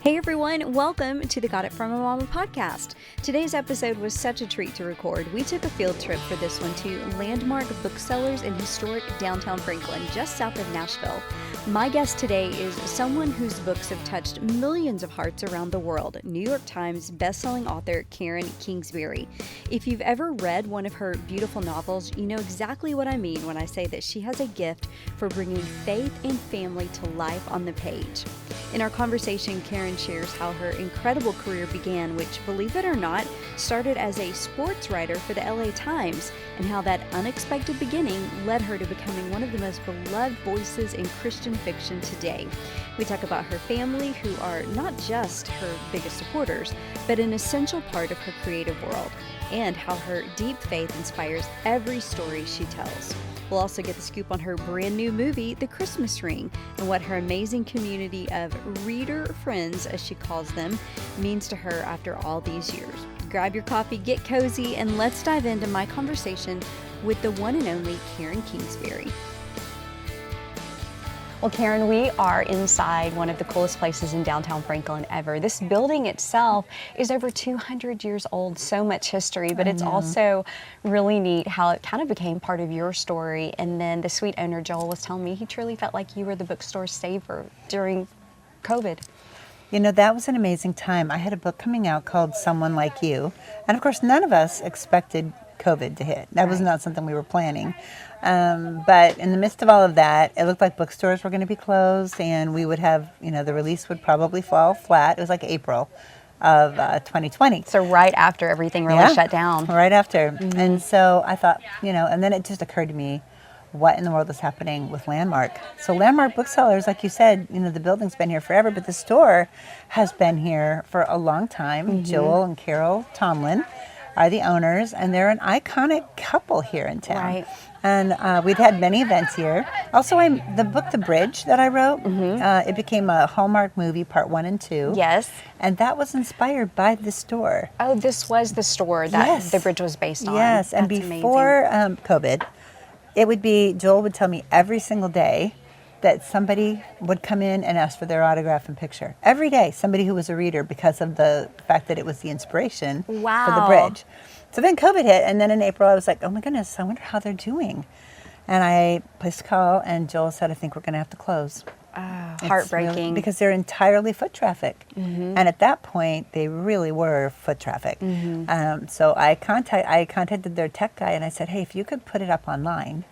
Hey everyone, welcome to the Got It From a Momma podcast. Today's episode was such a treat to record. We took a field trip for this one to landmark Booksellers in historic downtown Franklin, just south of Nashville. My guest today is someone whose books have touched millions of hearts around the world, New York Times bestselling author Karen Kingsbury. If you've ever read one of her beautiful novels, you know exactly what I mean when I say that she has a gift for bringing faith and family to life on the page. In our conversation, Karen shares how her incredible career began, which, believe it or not, started as a sports writer for the LA Times, and how that unexpected beginning led her to becoming one of the most beloved voices in Christian fiction today. We talk about her family, who are not just her biggest supporters, but an essential part of her creative world, and how her deep faith inspires every story she tells. We'll also get the scoop on her brand new movie, The Christmas Ring, and what her amazing community of reader friends, as she calls them, means to her after all these years. Grab your coffee, get cozy, and let's dive into my conversation with the one and only Karen Kingsbury. Well, Karen, we are inside one of the coolest places in downtown Franklin ever. This building itself is over 200 years old, so much history, but it's also really neat how it kind of became part of your story. And then the sweet owner, Joel, was telling me he truly felt like you were the bookstore saver during COVID. You know, that was an amazing time. I had a book coming out called Someone Like You. And of course, none of us expected COVID to hit. That was not something we were planning. But in the midst of all of that, it looked like bookstores were going to be closed, and we would have, the release would probably fall flat. It was like April of 2020. So right after everything really shut down. Right after. Mm-hmm. And so I thought, and then it just occurred to me, what in the world is happening with Landmark? So Landmark Booksellers, like you said, the building's been here forever, but the store has been here for a long time. Mm-hmm. Joel and Carol Tomlin are the owners, and they're an iconic couple here in town. Right. And we've had many events here. Also, the book, The Bridge, that I wrote, it became a Hallmark movie, part 1 and 2. Yes. And that was inspired by the store. Oh, this was the store that The Bridge was based on. Yes, and That's before COVID, Joel would tell me every single day that somebody would come in and ask for their autograph and picture. Every day, somebody who was a reader, because of the fact that it was the inspiration for The Bridge. So then COVID hit, and then in April I was like, oh my goodness, I wonder how they're doing. And I placed a call, and Joel said, I think we're going to have to close. Heartbreaking. Really, because they're entirely foot traffic. Mm-hmm. And at that point, they really were foot traffic. Mm-hmm. So I contacted their tech guy, and I said, hey, if you could put it up online,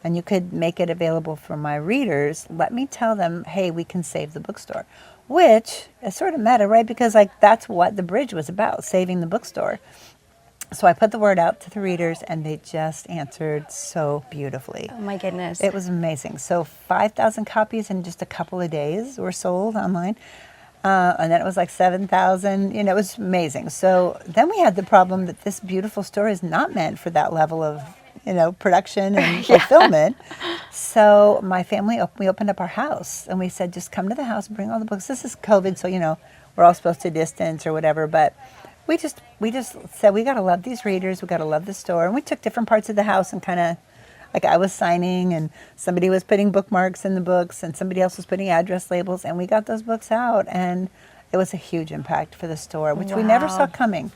and you could make it available for my readers, let me tell them, hey, we can save the bookstore. Which is sort of meta, right? Because that's what The Bridge was about, saving the bookstore. So I put the word out to the readers, and they just answered so beautifully. Oh my goodness. It was amazing. So 5,000 copies in just a couple of days were sold online. And then it was like 7,000. It was amazing. So then we had the problem that this beautiful store is not meant for that level of production and fulfillment. So my family, we opened up our house, and we said, just come to the house, bring all the books. This is COVID, so, we're all supposed to distance or whatever, but we just said, we got to love these readers, we got to love the store. And we took different parts of the house and kind of, I was signing, and somebody was putting bookmarks in the books, and somebody else was putting address labels, and we got those books out, and it was a huge impact for the store, which we never saw coming.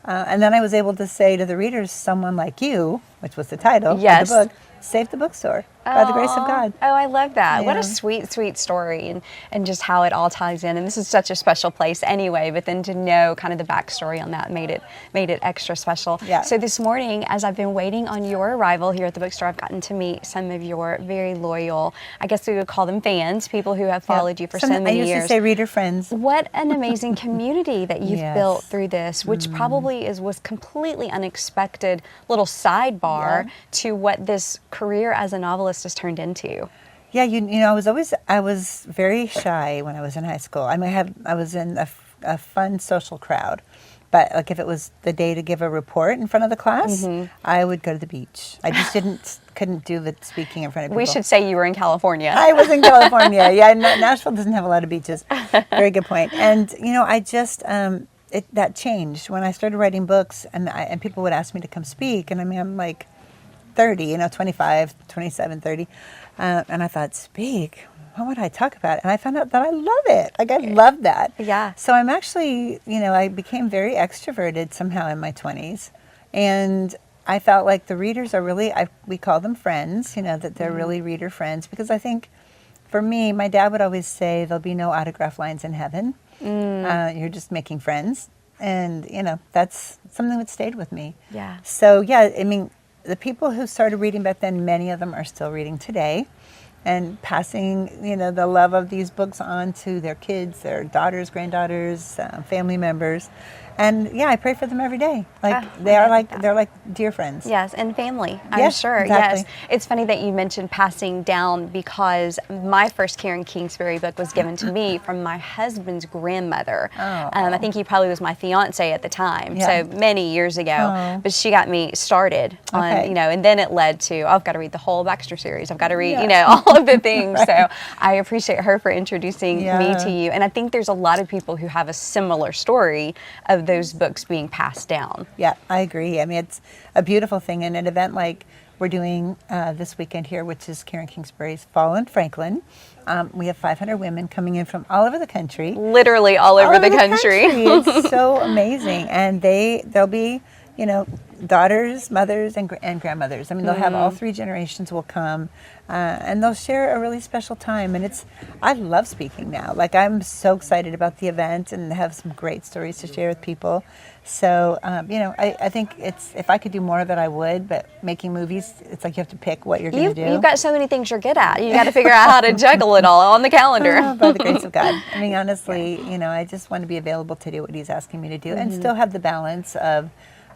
And then I was able to say to the readers, Someone Like You, which was the title of the book, saved the bookstore by the grace of God. Oh, I love that. Yeah. What a sweet, sweet story, and just how it all ties in. And this is such a special place anyway, but then to know kind of the backstory on that made it extra special. Yeah. So this morning, as I've been waiting on your arrival here at the bookstore, I've gotten to meet some of your very loyal, I guess we would call them fans, people who have followed you for so many years. I used to say reader friends. What an amazing community that you've built through this, which probably was completely unexpected little sidebar to what this career as a novelist has turned into. Yeah, I was very shy when I was in high school. I was in a fun social crowd, but if it was the day to give a report in front of the class, I would go to the beach. I just couldn't do the speaking in front of people. We should say you were in California. I was in California. Yeah, Nashville doesn't have a lot of beaches. Very good point. And I just that changed when I started writing books, and people would ask me to come speak, and I'm like 30, 25, 27, 30. And I thought, speak? what would I talk about? And I found out that I love it. Like, I love that. Yeah. So I'm actually, I became very extroverted somehow in my 20s. And I felt like the readers are really, we call them friends, that they're really reader friends. Because I think, for me, my dad would always say, there'll be no autograph lines in heaven. You're just making friends. And, that's something that stayed with me. Yeah. So, yeah, I mean, the people who started reading back then, many of them are still reading today. And passing, the love of these books on to their kids, their daughters, granddaughters, family members. And yeah, I pray for them every day. They're like dear friends. Yes, and family, I'm Yes, sure. exactly. Yes. It's funny that you mentioned passing down, because my first Karen Kingsbury book was given to me from my husband's grandmother. I think he probably was my fiance at the time, so many years ago. But she got me started on, and then it led to, I've got to read the whole Baxter series. I've got to read, all of the things. Right. So I appreciate her for introducing me to you. And I think there's a lot of people who have a similar story of those books being passed down. Yeah, I agree. I mean, it's a beautiful thing. And an event like we're doing this weekend here, which is Karen Kingsbury's Fall in Franklin. We have 500 women coming in from all over the country. Literally all over the country. It's so amazing. And they'll be, daughters, mothers, and grandmothers. I mean, they'll have all three generations will come, and they'll share a really special time. And I love speaking now. Like, I'm so excited about the event and have some great stories to share with people. So, I think if I could do more of it, I would. But making movies, it's like you have to pick what you're going to do. You've got so many things you're good at. You got to figure out how to juggle it all on the calendar. By the grace of God. I mean, honestly, I just want to be available to do what He's asking me to do, and still have the balance of.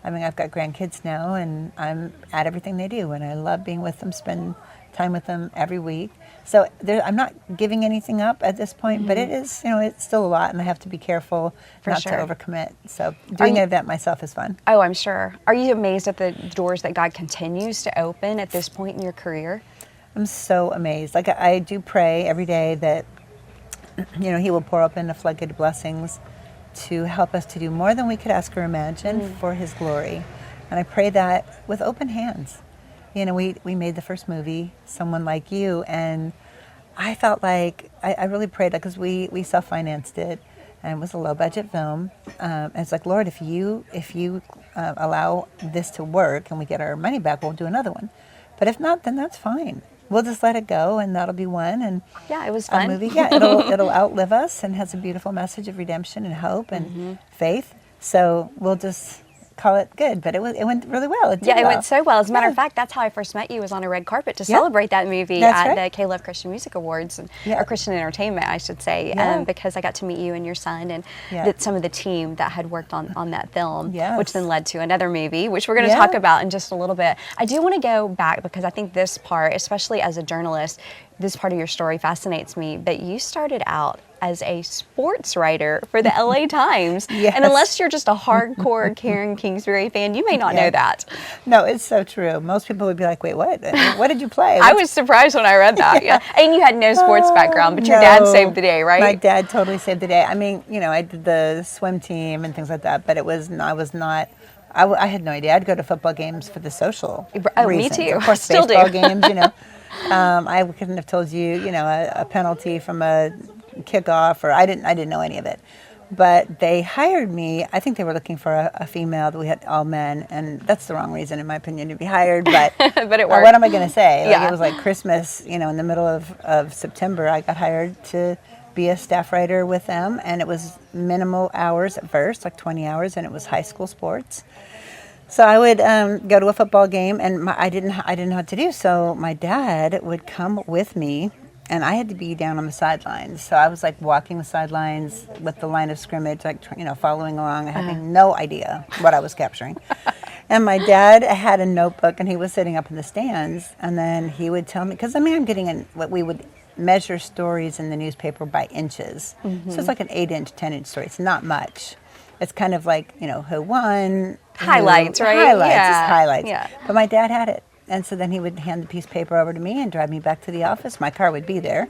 I mean, I've got grandkids now, and I'm at everything they do, and I love being with them, spend time with them every week. So I'm not giving anything up at this point, but it is, it's still a lot, and I have to be careful not to overcommit. So doing an event myself is fun. Oh, I'm sure. Are you amazed at the doors that God continues to open at this point in your career? I'm so amazed. Like, I do pray every day that, He will pour open the floodgate of blessings to help us to do more than we could ask or imagine for His glory. And I pray that with open hands. We made the first movie, Someone Like You, and I felt like, I really prayed that, because we self-financed it, and it was a low-budget film. And it's like, Lord, if you allow this to work and we get our money back, we'll do another one. But if not, then that's fine. We'll just let it go, and that'll be one. And yeah, it was fun. A movie, it'll outlive us and has a beautiful message of redemption and hope and faith. So we'll just call it good. But it went really well. It went so well. As a matter of fact, that's how I first met you, was on a red carpet to celebrate that movie at the K-Love Christian Music Awards, or Christian Entertainment, I should say, because I got to meet you and your son and some of the team that had worked on that film, which then led to another movie, which we're going to talk about in just a little bit. I do want to go back, because I think this part, especially as a journalist, this part of your story fascinates me, that you started out as a sports writer for the LA Times. And unless you're just a hardcore Karen Kingsbury fan, you may not know that. No, it's so true. Most people would be like, wait, what? What did you play? I was surprised when I read that. And you had no sports background, but your dad saved the day, right? My dad totally saved the day. I mean, I did the swim team and things like that, but I had no idea. I'd go to football games for the social reasons. Me too. Of course, Still baseball do. games, I couldn't have told you, a penalty from a kickoff, or I didn't know any of it. But they hired me. I think they were looking for a female. We had all men, and that's the wrong reason, in my opinion, to be hired. But but it worked. What am I going to say? It was like Christmas, in the middle of September. I got hired to be a staff writer with them, and it was minimal hours at first, like 20 hours, and it was high school sports. So I would go to a football game, and I didn't know what to do. So my dad would come with me, and I had to be down on the sidelines. So I was like walking the sidelines with the line of scrimmage, like following along, having no idea what I was capturing. And my dad had a notebook, and he was sitting up in the stands, and then he would tell me, because I'm getting in what we would measure stories in the newspaper by inches. So it's like an 8-inch, 10-inch story. It's not much. It's kind of like, who won. Highlights, right? Highlights, yeah. Just highlights. Yeah. But my dad had it. And so then he would hand the piece of paper over to me and drive me back to the office. My car would be there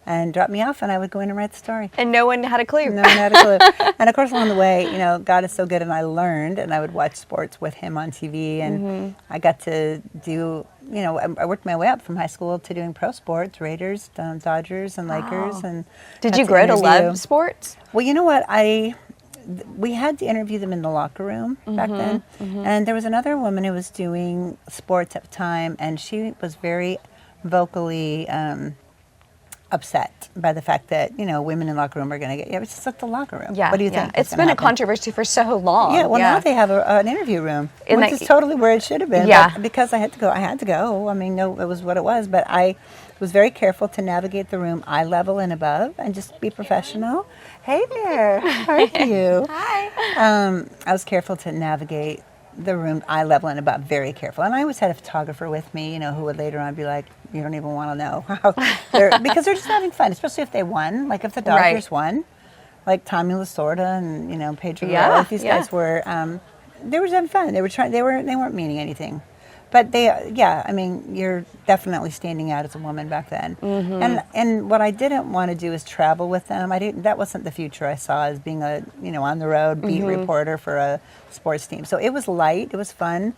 and drop me off, and I would go in and write the story. And no one had a clue. No one had a clue. And of course, along the way, God is so good, and I learned, and I would watch sports with him on TV, and I got to do, I worked my way up from high school to doing pro sports, Raiders, Dodgers, and Lakers. And did you grow to love sports? Well, you know what? We had to interview them in the locker room back then. And there was another woman who was doing sports at the time, and she was very vocally upset by the fact that, women in the locker room are going to get, it's just like the locker room. Yeah. What do you think? It's been a controversy for so long. Yeah, well, now they have an interview room, which is totally where it should have been. Yeah. But because I had to go. I mean, no, it was what it was. But I was very careful to navigate the room eye level and above and just be professional. Hey there, how are you? Hi. I was careful to navigate the room eye level and above, very careful. And I always had a photographer with me, who would later on be like, you don't even want to know how because they're just having fun, especially if they won. Like if the Dodgers won, like Tommy Lasorda and Pedro Guerrero, these guys were, they were having fun. They weren't meaning anything. But you're definitely standing out as a woman back then. And what I didn't want to do is travel with them. That wasn't the future I saw as being a, on the road beat reporter for a sports team. So it was light, it was fun.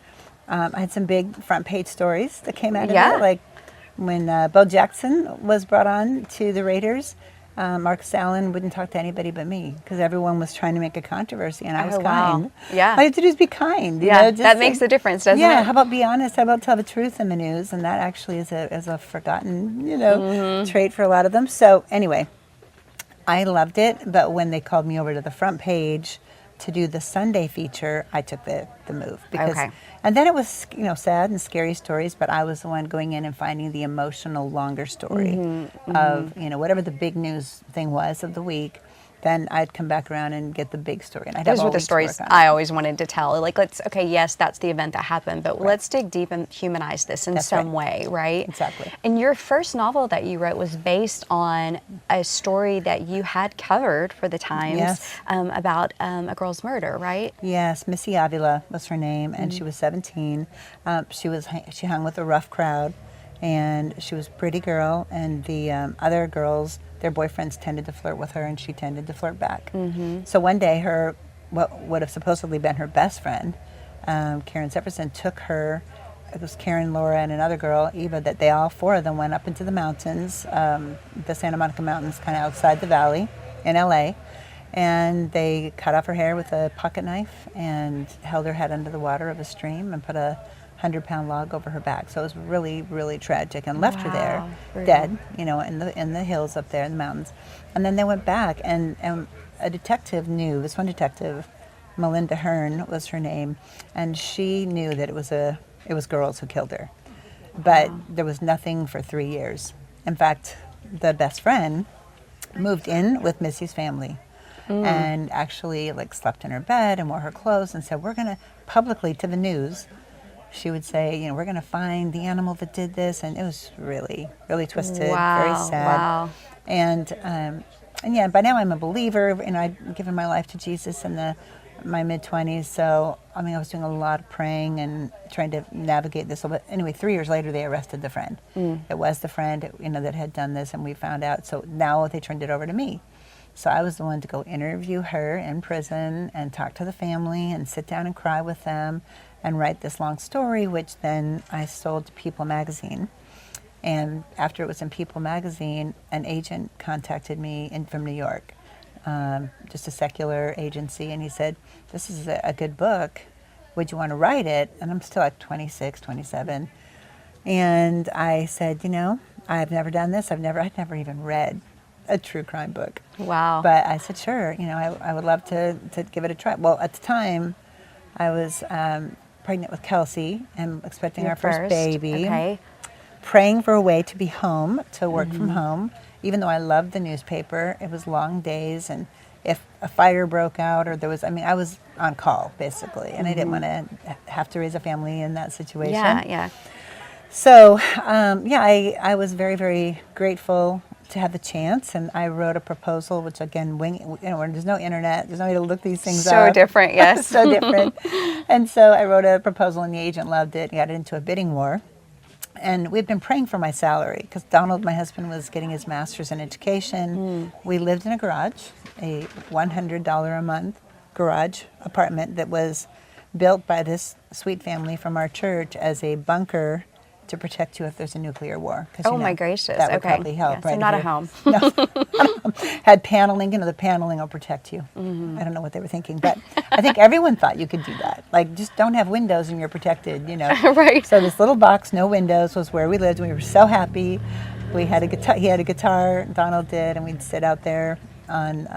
I had some big front page stories that came out of it, like when Bo Jackson was brought on to the Raiders. Marcus Allen wouldn't talk to anybody but me because everyone was trying to make a controversy, and I was kind. Yeah. All you have to do is be kind. That makes a difference, doesn't it? Yeah, how about be honest? How about tell the truth in the news? And that actually is a forgotten, trait for a lot of them. So anyway, I loved it, but when they called me over to the front page to do the Sunday feature, I took the move. And then it was, sad and scary stories, but I was the one going in and finding the emotional, longer story of, whatever the big news thing was of the week. Then I'd come back around and get the big story. And those were the stories I always wanted to tell. Like, yes, that's the event that happened, but let's dig deep and humanize this in some way, right? Exactly. And your first novel that you wrote was based on a story that you had covered for the Times about a girl's murder, right? Yes, Missy Avila was her name, and she was 17. She hung with a rough crowd, and she was a pretty girl, and the other girls, their boyfriends tended to flirt with her, and she tended to flirt back. So one day, what would have supposedly been her best friend, Karen Sepperson, took her. It was Karen, Laura, and another girl, Eva, that they all four of them went up into the mountains, the Santa Monica Mountains, kind of outside the valley in LA, and they cut off her hair with a pocket knife and held her head under the water of a stream and put a 100-pound log over her back. So it was really, really tragic, and left her there, dead, in the hills up there in the mountains. And then they went back, and a detective knew, this one detective, Melinda Hearn was her name, and she knew that it was girls who killed her. But there was nothing for 3 years. In fact, the best friend moved in with Missy's family and actually slept in her bed and wore her clothes and said, we're going to publicly to the news. She would say, we're going to find the animal that did this. And it was really, really twisted, very sad. Wow. And by now I'm a believer, and I'd given my life to Jesus in my mid-20s. So, I was doing a lot of praying and trying to navigate this. But anyway, 3 years later, they arrested the friend. It was the friend, that had done this, and we found out. So now they turned it over to me. So I was the one to go interview her in prison and talk to the family and sit down and cry with them and write this long story, which then I sold to People magazine. And after it was in People magazine, an agent contacted me from New York, just a secular agency, and he said, this is a good book. Would you want to write it? And I'm still 26, 27. And I said, I've never done this. I'd never even read a true crime book. Wow. But I said, sure, I would love to give it a try. Well, at the time, I was pregnant with Kelsey and expecting our first baby. Okay. Praying for a way to be home, to work from home. Even though I loved the newspaper, it was long days, and if a fire broke out or there was, I was on call, basically, and I didn't want to have to raise a family in that situation. Yeah. So, I was very, very grateful to have the chance, and I wrote a proposal, which again, there's no internet, there's no way to look these things up. So different, yes. So different. And so I wrote a proposal, and the agent loved it, got it into a bidding war. And we'd been praying for my salary, because Donald, my husband, was getting his master's in education. We lived in a garage, a $100 a month garage apartment that was built by this sweet family from our church as a bunker to protect you if there's a nuclear war. Oh, my gracious. That would probably help, yeah, right? So not a home. No, had paneling, the paneling will protect you. I don't know what they were thinking, but I think everyone thought you could do that. Like, just don't have windows and you're protected, Right. So this little box, no windows, was where we lived. We were so happy. We had a guitar. He had a guitar, Donald did, and we'd sit out there on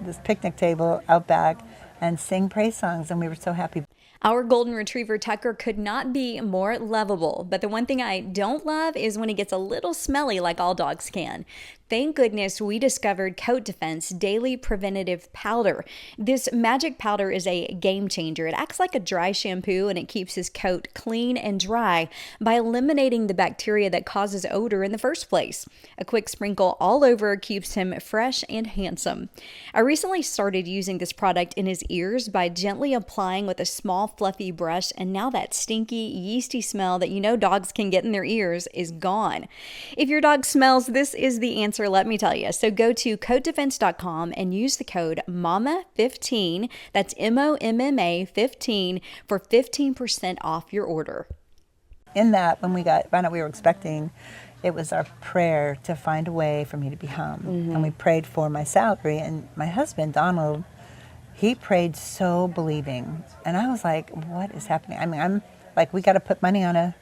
this picnic table out back and sing praise songs, and we were so happy. Our golden retriever Tucker could not be more lovable, but the one thing I don't love is when he gets a little smelly like all dogs can. Thank goodness we discovered Coat Defense Daily Preventative Powder. This magic powder is a game changer. It acts like a dry shampoo and it keeps his coat clean and dry by eliminating the bacteria that causes odor in the first place. A quick sprinkle all over keeps him fresh and handsome. I recently started using this product in his ears by gently applying with a small fluffy brush, and now that stinky, yeasty smell that dogs can get in their ears is gone. If your dog smells, this is the answer, let me tell you. So go to coatdefense.com and use the code MOMMA15, that's MOMMA 15, for 15% off your order. In that, when we found out we were expecting, it was our prayer to find a way for me to be home. And we prayed for my salary, and my husband, Donald, he prayed so believing. And I was like, what is happening? I mean, I'm like, we got to put money on a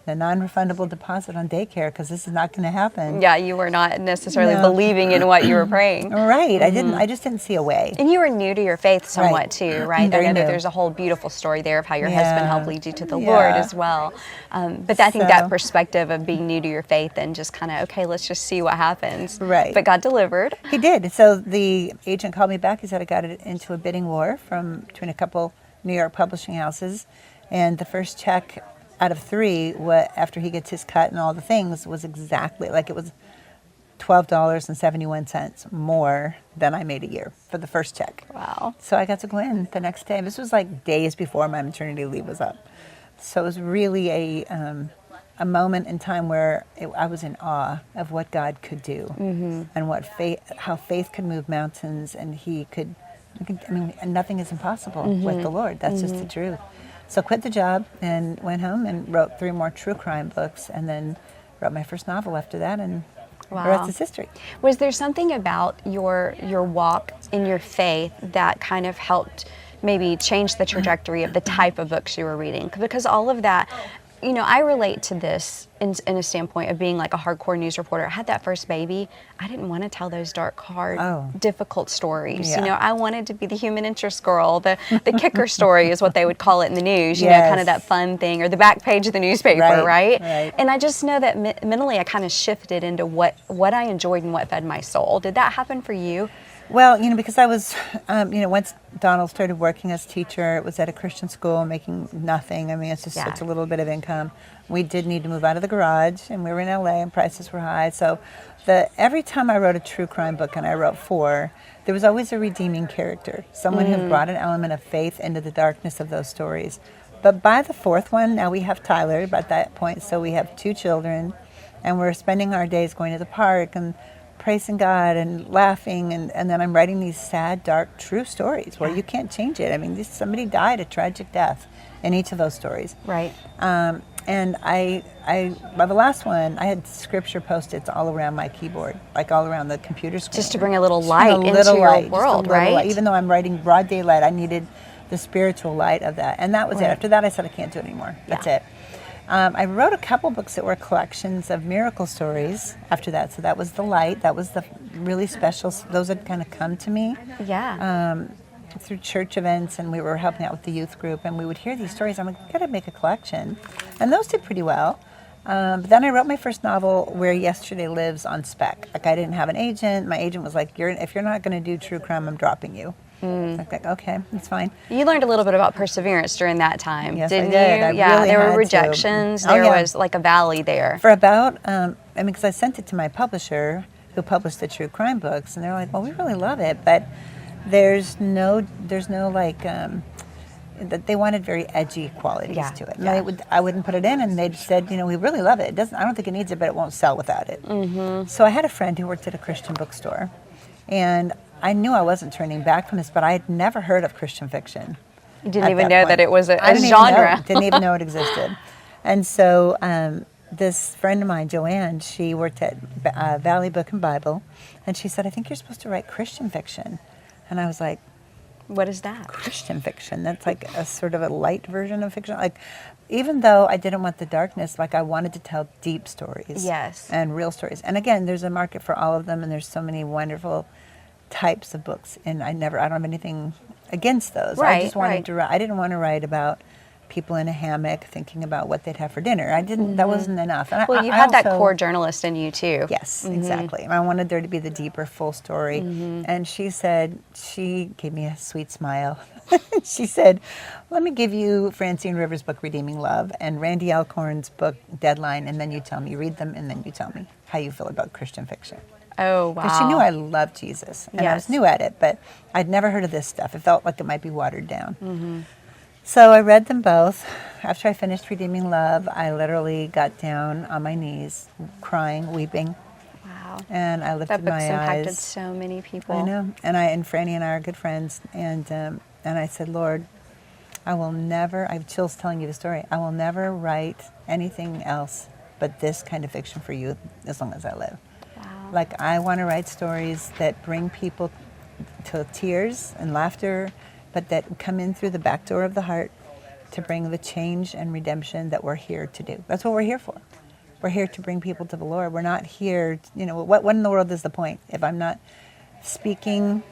non-refundable deposit on daycare because this is not going to happen. Yeah, you were not necessarily believing in what you were praying. Right. I just didn't see a way. And you were new to your faith somewhat too, right? Very I know new. there's a whole beautiful story there of how your husband helped lead you to the Lord as well. But I think that perspective of being new to your faith and just kind of, okay, let's just see what happens. Right. But God delivered. He did. So the agent called me back. He said I got it into a bidding war between a couple New York publishing houses. And the first check out of 3, after he gets his cut and all the things, was exactly like it was $12.71 more than I made a year for the first check. Wow. So I got to go in the next day. This was like days before my maternity leave was up. So it was really a moment in time where I was in awe of what God could do and how faith could move mountains, and nothing is impossible with the Lord. That's just the truth. So quit the job and went home and wrote 3 more true crime books, and then wrote my first novel after that, and the rest is history. Was there something about your walk in your faith that kind of helped maybe change the trajectory of the type of books you were reading? Because all of that, I relate to this in a standpoint of being like a hardcore news reporter. I had that first baby. I didn't want to tell those dark, hard, difficult stories. Yeah. I wanted to be the human interest girl, the kicker story is what they would call it in the news, kind of that fun thing, or the back page of the newspaper, right? And I just know that mentally I kind of shifted into what I enjoyed and what fed my soul. Did that happen for you? Well, because I was, once Donald started working as teacher, it was at a Christian school making nothing. I mean, it's just such a little bit of income. We did need to move out of the garage, and we were in LA, and prices were high. So every time I wrote a true crime book, and I wrote 4, there was always a redeeming character. Someone who brought an element of faith into the darkness of those stories. But by the 4th one, now we have Tyler at that point, so we have 2 children, and we're spending our days going to the park and praising God and laughing, and then I'm writing these sad, dark, true stories where you can't change it. I mean, somebody died a tragic death in each of those stories. Right. And by the last one, I had scripture Post-its all around my keyboard, like all around the computer screen. Just to bring a little light into your world, right? Light. Even though I'm writing broad daylight, I needed the spiritual light of that. And that was it. After that, I said, I can't do it anymore. That's it. I wrote a couple books that were collections of miracle stories after that. So that was the light. That was the really special. Those had kind of come to me. Yeah. Through church events, and we were helping out with the youth group, and we would hear these stories. I'm like, I've got to make a collection. And those did pretty well. But then I wrote my first novel, Where Yesterday Lives, on spec. Like, I didn't have an agent. My agent was like, if you're not going to do true crime, I'm dropping you. Like, okay, that's fine. You learned a little bit about perseverance during that time, yes, didn't I did. you? I really there had were rejections. To. There was like a valley there. For about, because I sent it to my publisher, who published the true crime books, and they're like, well, we really love it, but there's no like, that they wanted very edgy qualities to it. And I wouldn't put it in, and they said, we really love it. I don't think it needs it, but it won't sell without it. So I had a friend who worked at a Christian bookstore, and I knew I wasn't turning back from this, but I had never heard of Christian fiction. You didn't even know that it was a genre. Didn't even know it existed. And so this friend of mine, Joanne, she worked at Valley Book and Bible, and she said, I think you're supposed to write Christian fiction. And I was like, what is that? Christian fiction? That's like a sort of a light version of fiction. Like, even though I didn't want the darkness, like I wanted to tell deep stories. Yes. And real stories. And again, there's a market for all of them, and there's so many wonderful types of books, and I don't have anything against those. Right, I just wanted to write. I didn't want to write about people in a hammock thinking about what they'd have for dinner. I didn't. That wasn't enough. And Well, you had that core journalist in you too. Yes, exactly. I wanted there to be the deeper, full story. And she said, she gave me a sweet smile. She said, let me give you Francine Rivers' book, Redeeming Love, and Randy Alcorn's book, Deadline, and then you tell me, read them, and then you tell me how you feel about Christian fiction. Oh, wow. Because she knew I loved Jesus, and I was new at it, but I'd never heard of this stuff. It felt like it might be watered down. So I read them both. After I finished Redeeming Love, I literally got down on my knees, crying, weeping. Wow. And I lifted my eyes. That book's impacted so many people. I know. And Franny and I are good friends. And I said, Lord, I will never, I have chills telling you the story, I will never write anything else but this kind of fiction for you as long as I live. Wow. Like, I want to write stories that bring people to tears and laughter, but that come in through the back door of the heart to bring the change and redemption that we're here to do. That's what we're here for. We're here to bring people to the Lord. We're not here, what in the world is the point if I'm not speaking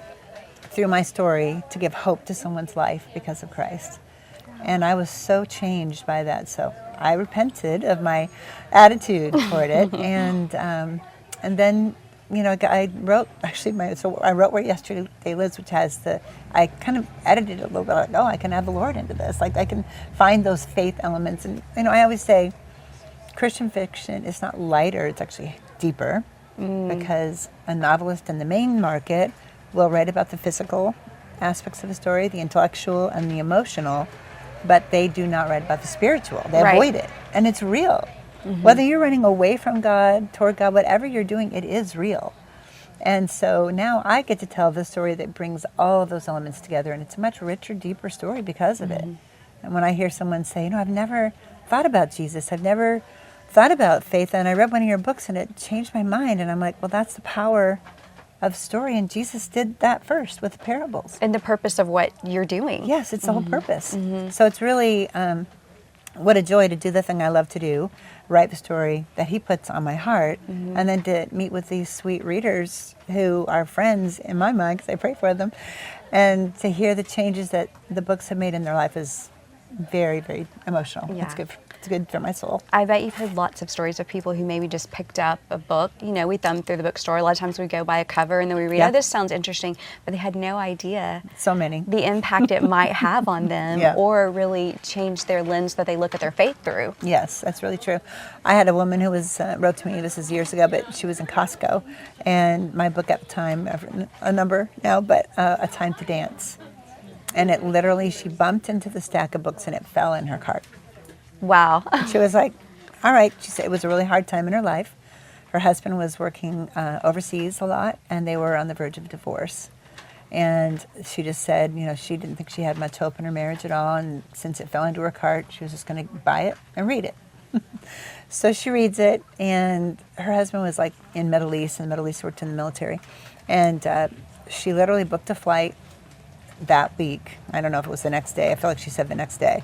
through my story to give hope to someone's life because of Christ? And I was so changed by that. So I repented of my attitude toward it. And then, I wrote, I wrote Where Yesterday Lives, which has I kind of edited it a little bit, like, I can add the Lord into this. Like, I can find those faith elements. And, I always say Christian fiction is not lighter, it's actually deeper, because a novelist in the main market will write about the physical aspects of a story, the intellectual and the emotional, but they do not write about the spiritual. They avoid it. And it's real. Whether you're running away from God, toward God, whatever you're doing, it is real. And so now I get to tell the story that brings all of those elements together, and it's a much richer, deeper story because of it. And when I hear someone say, I've never thought about Jesus, I've never thought about faith, and I read one of your books and it changed my mind, and I'm like, well, that's the power of story, and Jesus did that first with the parables. And the purpose of what you're doing. Yes, it's the whole purpose. So it's really, what a joy to do the thing I love to do, write the story that he puts on my heart, and then to meet with these sweet readers who are friends in my mind, because I pray for them, and to hear the changes that the books have made in their life is very, very emotional. Yeah. It's good for my soul. I bet you've heard lots of stories of people who maybe just picked up a book. We thumb through the bookstore. A lot of times we go by a cover and then we read, this sounds interesting, but they had no idea so many the impact it might have on them or really change their lens that they look at their faith through. Yes, that's really true. I had a woman who wrote to me, this is years ago, but she was in Costco, and my book at the time, I've written a number now, but A Time to Dance. And it literally, she bumped into the stack of books and it fell in her cart. Wow. She was like, all right. She said it was a really hard time in her life. Her husband was working overseas a lot, and they were on the verge of divorce. And she just said, she didn't think she had much hope in her marriage at all, and since it fell into her cart, she was just going to buy it and read it. So she reads it, and her husband was like in Middle East, and the Middle East worked in the military. And she literally booked a flight that week. I don't know if it was the next day. I feel like she said the next day.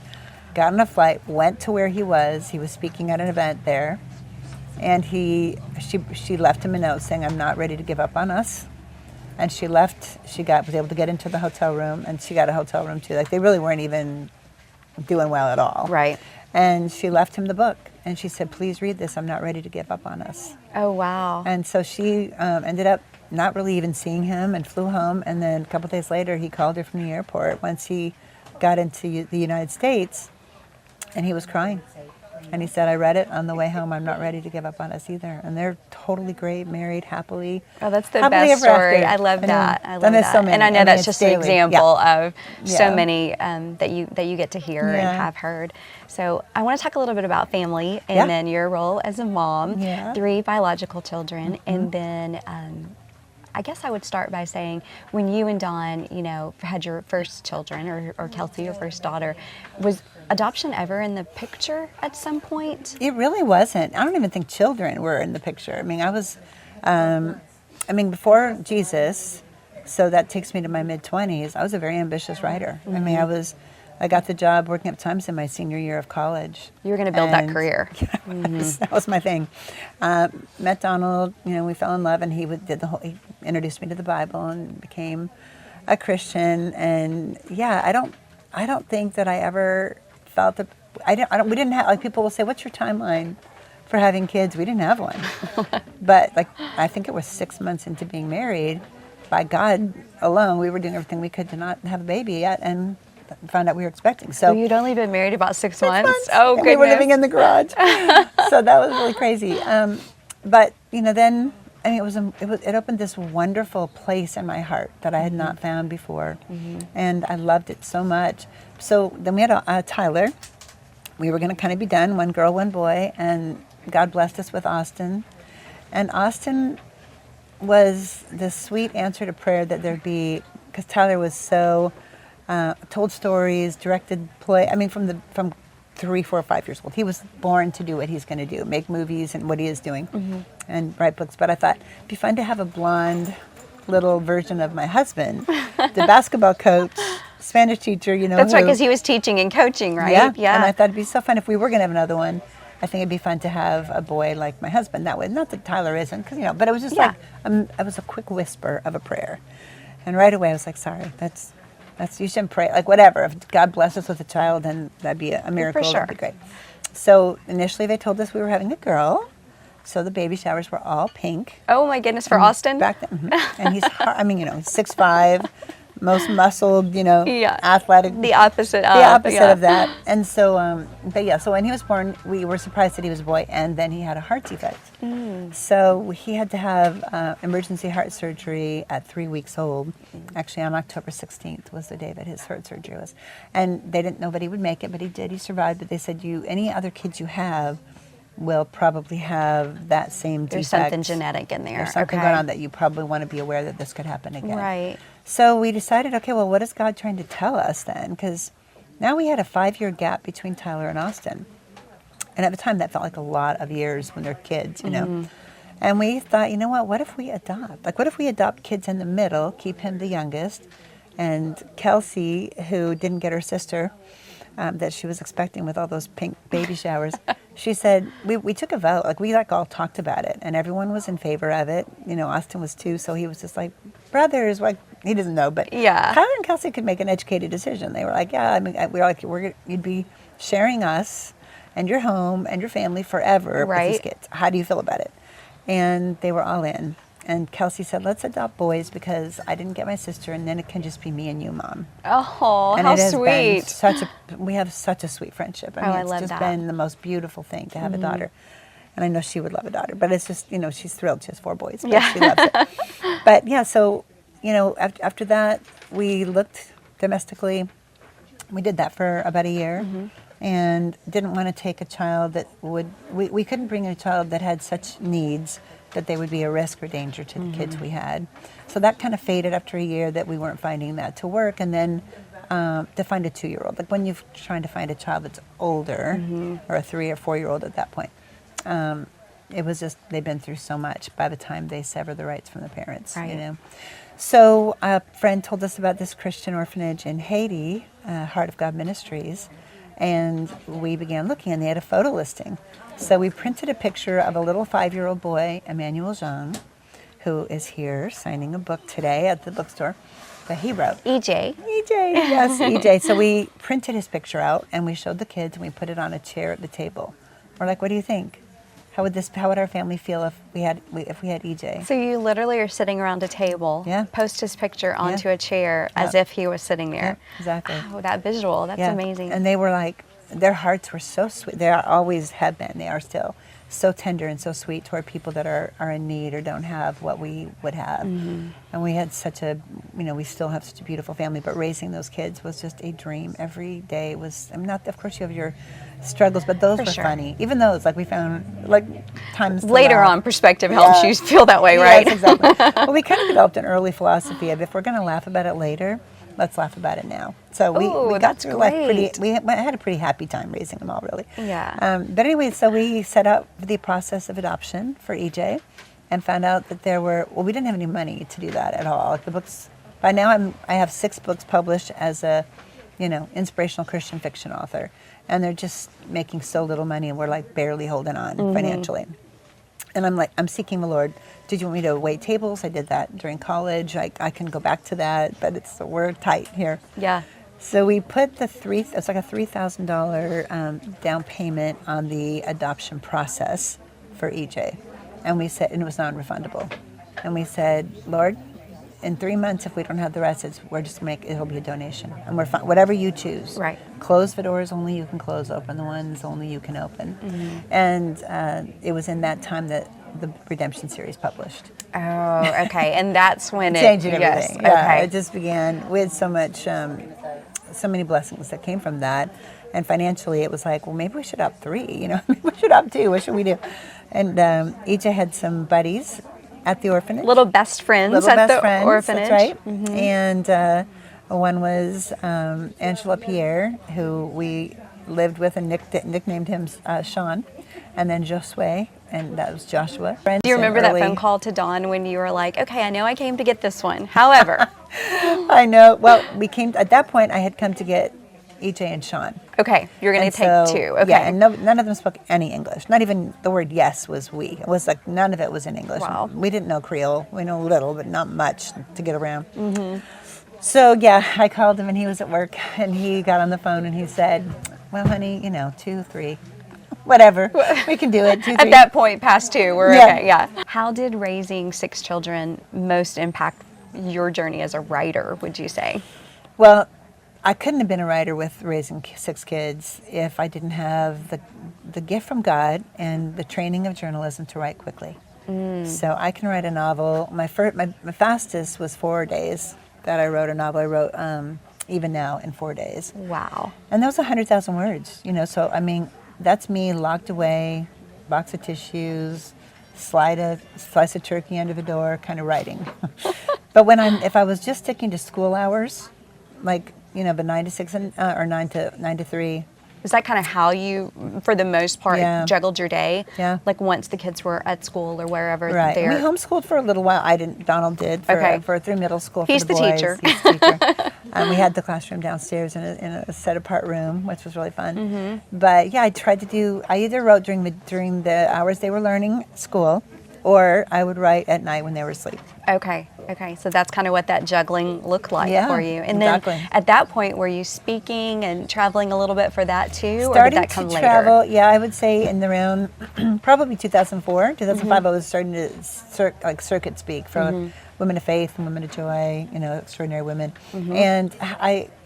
Got on a flight, went to where he was. He was speaking at an event there. And she left him a note saying, I'm not ready to give up on us. And she left. She was able to get into the hotel room, and she got a hotel room too. Like, they really weren't even doing well at all. Right. And she left him the book. And she said, please read this. I'm not ready to give up on us. Oh, wow. And so she ended up not really even seeing him and flew home. And then a couple of days later, he called her from the airport once he got into the United States, and he was crying. And he said, I read it on the way home. I'm not ready to give up on us either. And they're totally great, married, happily. Oh, that's the best story. I love that. I love that. So many. And I know that's just an example of so many that you get to hear and have heard. So I want to talk a little bit about family and then your role as a mom, 3 biological children, and then I guess I would start by saying, when you and Dawn, had your first children, or Kelsey, your first daughter, adoption ever in the picture at some point? It really wasn't. I don't even think children were in the picture. I mean, before Jesus, so that takes me to my mid-20s, I was a very ambitious writer. I mean, I got the job working at Times in my senior year of college. You were going to build that career. That was my thing. Met Donald, we fell in love, and he introduced me to the Bible and became a Christian. And yeah, I don't think that I ever felt that, we didn't have, like, people will say, what's your timeline for having kids? We didn't have one. But I think it was 6 months into being married, by God alone, we were doing everything we could to not have a baby yet, and found out we were expecting. So you'd only been married about 6 months? Oh, goodness. We were living in the garage. So that was really crazy. But then, it opened this wonderful place in my heart that I had not found before. And I loved it so much. So then we had Tyler. We were going to kind of be done, one girl, one boy, and God blessed us with Austin. And Austin was the sweet answer to prayer that there'd be, because Tyler was so, told stories, directed play, from 3, 4, 5 years old. He was born to do what he's going to do, make movies and what he is doing, and write books. But I thought it'd be fun to have a blonde little version of my husband, the basketball coach, Spanish teacher, That's right, because he was teaching and coaching, right? Yeah. And I thought it'd be so fun if we were going to have another one. I think it'd be fun to have a boy like my husband that way. Not that Tyler isn't, because but it was just it was a quick whisper of a prayer, and right away I was like, sorry, that's you shouldn't pray, like whatever. If God bless us with a child, then that'd be a miracle. For sure. That'd be great. So initially they told us we were having a girl, so the baby showers were all pink. Oh my goodness, for Austin? Back then, and he's 6'5". Most muscled, athletic. The opposite of that. And so, so when he was born, we were surprised that he was a boy, and then he had a heart defect. So he had to have emergency heart surgery at 3 weeks old. Actually, on October 16th was the day that his heart surgery was. And they didn't know that he would make it, but he did. He survived. But they said, any other kids you have will probably have that same defect. There's something genetic in there. There's something going on that you probably want to be aware that this could happen again. Right. So we decided, okay, well, what is God trying to tell us then? Because now we had a 5-year gap between Tyler and Austin. And at the time, that felt like a lot of years when they're kids, And we thought, what if we adopt? Like, what if we adopt kids in the middle, keep him the youngest, and Kelsey, who didn't get her sister that she was expecting with all those pink baby showers, she said, we took a vote, like we all talked about it, and everyone was in favor of it. Austin was 2, so he was just like, brothers, he doesn't know, but Tyler and Kelsey could make an educated decision. They were like, we were like, you'd be sharing us and your home and your family forever with these kids. How do you feel about it? And they were all in. And Kelsey said, let's adopt boys because I didn't get my sister, and then it can just be me and you, Mom. Oh, and how it has sweet. We have such a sweet friendship. I love it's just that. been the most beautiful thing to have a daughter. And I know she would love a daughter, but it's just, she's thrilled. She has 4 boys, but she loves it. But yeah, so, after that, we looked domestically. We did that for about a year. And didn't want to take a child that we couldn't bring a child that had such needs that they would be a risk or danger to the kids we had. So that kind of faded after a year that we weren't finding that to work. And then to find a 2-year-old, like when you're trying to find a child that's older, or a 3 or 4-year-old at that point, it was just, they've been through so much by the time they sever the rights from the parents, So a friend told us about this Christian orphanage in Haiti, Heart of God Ministries, and we began looking, and they had a photo listing. So we printed a picture of a little 5-year-old boy, Emmanuel Jean, who is here signing a book today at the bookstore that he wrote. EJ. Yes, EJ. So we printed his picture out, and we showed the kids, and we put it on a chair at the table. We're like, what do you think? How would our family feel if we had EJ? So you literally are sitting around a table, post his picture onto a chair as if he was sitting there. Yeah, exactly. Oh, that visual, that's amazing. And they were like, their hearts were so sweet. They always have been, they are still so tender and so sweet toward people that are in need or don't have what we would have. And we had we still have such a beautiful family, but raising those kids was just a dream. Every day was, of course you have your struggles, but those were funny. Even those, we found, times later on, perspective helps you feel that way, right? Yes, exactly. Well, we kind of developed an early philosophy of if we're going to laugh about it later, let's laugh about it now. So we got that's through life great. we had a pretty happy time raising them all, really. Yeah. But anyway, so we set up the process of adoption for EJ and found out that we didn't have any money to do that at all. Like the books, by now I have 6 books published as a, inspirational Christian fiction author. And they're just making so little money, and we're like barely holding on financially. And I'm seeking the Lord. Did you want me to wait tables? I did that during college. I can go back to that, but we're tight here. Yeah. So we put it's like a $3,000 down payment on the adoption process for EJ. And we said, and it was non-refundable. And we said, Lord, in 3 months, if we don't have the rest, we're just it'll be a donation. And we're fine, whatever you choose. Right. Close the doors only you can close, open the ones only you can open. And it was in that time that the Redemption series published. Oh, okay. And that's when Changed everything. Yes. Yeah, Okay. it just began. We had so many blessings that came from that. And financially, it was like, well, maybe we should opt 3. Maybe we should opt 2. What should we do? And EJ had some buddies at the orphanage. Little best friends at the orphanage. That's right. And one was Angela Pierre, who we lived with and nicknamed him Sean. And then Josue, and that was Joshua. Do you remember that phone call to Dawn when you were like, okay, I know I came to get this one. However. I know. Well, at that point, I had come to get EJ and Sean. Okay, you're going to take 2. Okay. Yeah, and none of them spoke any English. Not even the word yes was we. It was like none of it was in English. Wow. We didn't know Creole. We know a little, but not much to get around. So, yeah, I called him, and he was at work, and he got on the phone, and he said, well, honey, 2, 3, whatever. We can do it. 2, 3. At that point, past 2, we're Yeah. okay. Yeah. How did raising 6 children most impact your journey as a writer, would you say? Well, I couldn't have been a writer with raising 6 kids if I didn't have the gift from God and the training of journalism to write quickly. So I can write a novel. My fastest was 4 days that I wrote a novel. I wrote Even Now in 4 days. Wow. And that was 100,000 words, So, I mean, that's me locked away, box of tissues, slice of turkey under the door, kind of writing. But if I was just sticking to school hours, like, the 9 to 6 or 9 to 3. Is that kind of how you, for the most part, juggled your day? Yeah. Like once the kids were at school or wherever. Right. We homeschooled for a little while. I didn't. Donald did through middle school. He's for the the boys. teacher. He's the teacher. We had the classroom downstairs in a set apart room, which was really fun. But yeah, I either wrote during the hours they were learning school, or I would write at night when they were asleep. Okay. So that's kind of what that juggling looked like for you. And exactly. then at that point, were you speaking and traveling a little bit for that too? Starting or did that come to later? travel, yeah, I would say in around probably 2004, 2005, I was starting to circuit speak for Women of Faith and Women of Joy, Extraordinary Women. And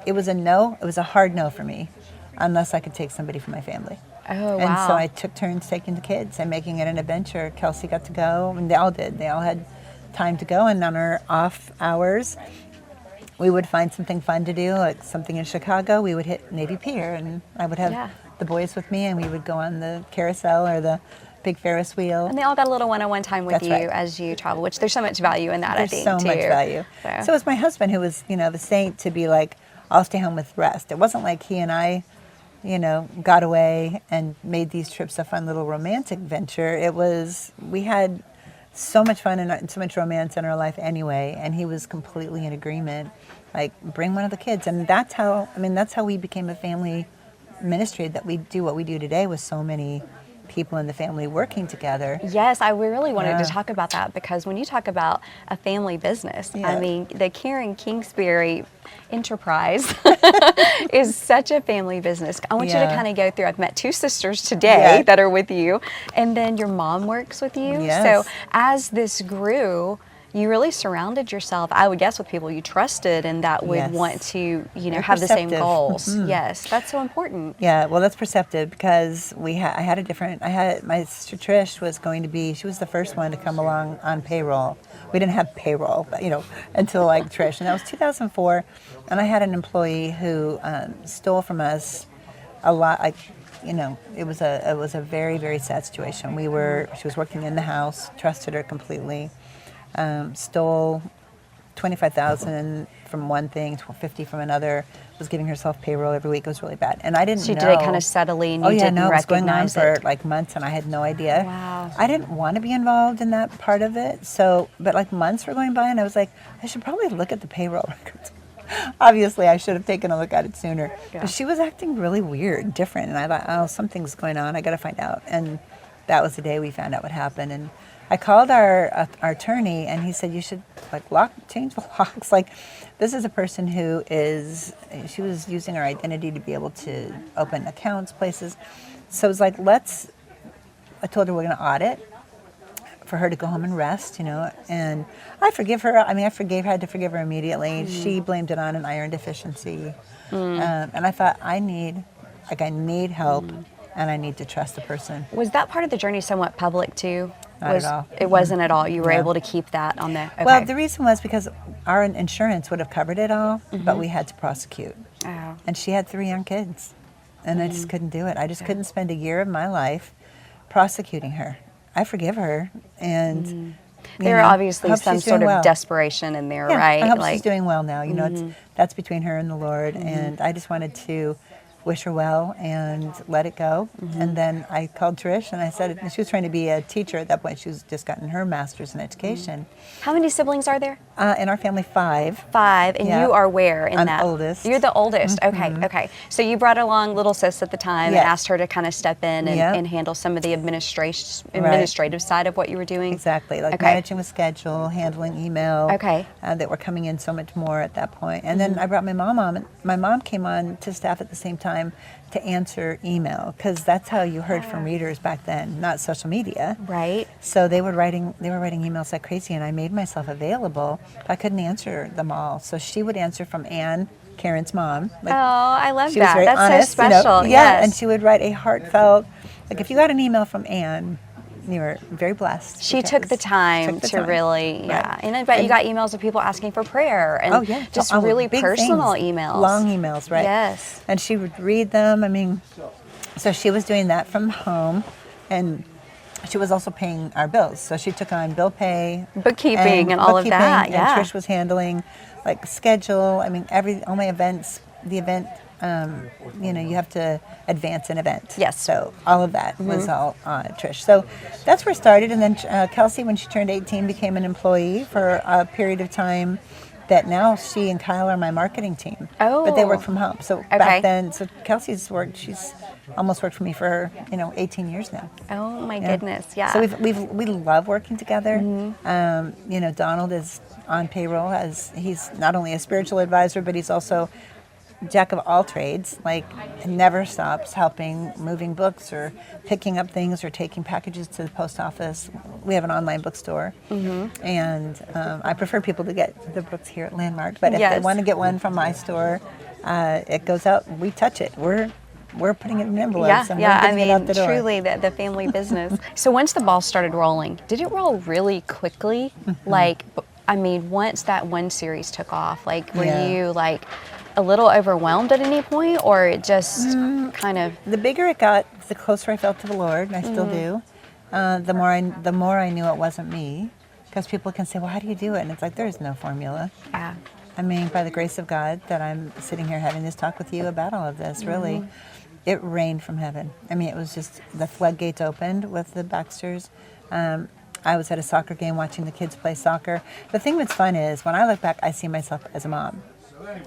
it was a hard no for me unless I could take somebody from my family. Oh, wow. And so I took turns taking the kids and making it an adventure. Kelsey got to go, and they all did. They all had time to go, and on our off hours, we would find something fun to do, like something in Chicago. We would hit Navy Pier, and I would have the boys with me, and we would go on the carousel or the big Ferris wheel. And they all got a little one-on-one time with That's you right. as you travel, which there's so much value in that, There's I think, so too. much value. So it was my husband who was, the saint to be like, I'll stay home with rest. It wasn't like he and I, got away and made these trips a fun little romantic venture. It was, we had so much fun and so much romance in our life anyway, and he was completely in agreement, like, bring one of the kids. And that's how we became a family ministry, that we do what we do today with so many people in the family working together. Yes, I really wanted to talk about that, because when you talk about a family business, I mean, the Karen Kingsbury enterprise is such a family business. I want you to kind of go through, I've met 2 sisters today that are with you, and then your mom works with you. Yes. So as this grew, you really surrounded yourself, I would guess, with people you trusted and that would want to, have the same goals. Yes, that's so important. Yeah, well, that's perceptive, because my sister Trish was going to be, she was the first one to come along on payroll. We didn't have payroll, but, until like Trish. And that was 2004. And I had an employee who stole from us a lot. It was a very, very sad situation. She was working in the house, trusted her completely. Stole $25,000 from one thing, $50 from another. Was giving herself payroll every week. It was really bad, and I didn't know. She did it kind of subtly, and you didn't it was going on recognize for it. like months, and I had no idea. Wow. I didn't want to be involved in that part of it. So, but like months were going by, and I was like, I should probably look at the payroll records. Obviously, I should have taken a look at it sooner. Yeah. But she was acting really weird, different, and I thought, oh, something's going on. I got to find out. And that was the day we found out what happened. And I called our attorney, and he said, you should like change the locks. Like, this is a person who she was using her identity to be able to open accounts, places. So it was like, I told her we're going to audit for her to go home and rest, and I forgive her. I mean, had to forgive her immediately. Mm-hmm. She blamed it on an iron deficiency. And I thought, I need help, and I need to trust the person. Was that part of the journey somewhat public too? Not at all. It wasn't at all. You were able to keep that on there. Okay. Well, the reason was because our insurance would have covered it all, but we had to prosecute. Oh. And she had 3 young kids, and I just couldn't do it. I just couldn't spend a year of my life prosecuting her. I forgive her, and there are obviously some sort of desperation in there, right? I hope she's doing well now. That's between her and the Lord, and I just wanted to wish her well and let it go. And then I called Trish, and I said, she was trying to be a teacher at that point. She was just gotten her master's in education. How many siblings are there? In our family, 5. 5, and you are where in I'm that? I'm the oldest. You're the oldest. Okay. So you brought along little sis at the time and asked her to kind of step in and handle some of the administrative side of what you were doing? Exactly, like managing the schedule, handling email. Okay. That were coming in so much more at that point. And then I brought my mom on. My mom came on to staff at the same time to answer email, because that's how you heard from readers back then, not social media. Right. So they were writing emails like crazy, and I made myself available. I couldn't answer them all, so she would answer from Anne, Karen's mom. Oh, I love she was that. very That's honest, so special. And she would write a heartfelt, like if you got an email from Anne, you were very blessed. She took the time to really, And I bet you got emails of people asking for prayer and just really personal emails. Long emails, right? Yes. And she would read them. I mean, so she was doing that from home, and she was also paying our bills. So she took on bill pay, bookkeeping and all of that. And Trish was handling like schedule. I mean, all my events, the event. You have to advance an event. Yes. So all of that was all Trish. So that's where it started. And then Kelsey, when she turned 18, became an employee for a period of time that now she and Kyle are my marketing team. Oh. But they work from home. So back then, so Kelsey's worked, she's almost worked for me for, 18 years now. Oh my goodness, yeah. So we love working together. Donald is on payroll as he's not only a spiritual advisor, but he's also jack of all trades, like never stops helping, moving books or picking up things or taking packages to the post office. We have an online bookstore, and I prefer people to get the books here at Landmark, but if they want to get one from my store, it goes out, we touch it. We're putting it in envelopes and we're getting it out the door. Truly the family business. So once the ball started rolling, did it roll really quickly? Once that one series took off, were you a little overwhelmed at any point, or it just kind of? The bigger it got, the closer I felt to the Lord, and I still do. The more I knew it wasn't me, because people can say, well, how do you do it? And it's like, there's no formula. Yeah. I mean, by the grace of God that I'm sitting here having this talk with you about all of this, really, it rained from heaven. I mean, it was just, the floodgates opened with the Baxters. I was at a soccer game watching the kids play soccer. The thing that's fun is, when I look back, I see myself as a mom.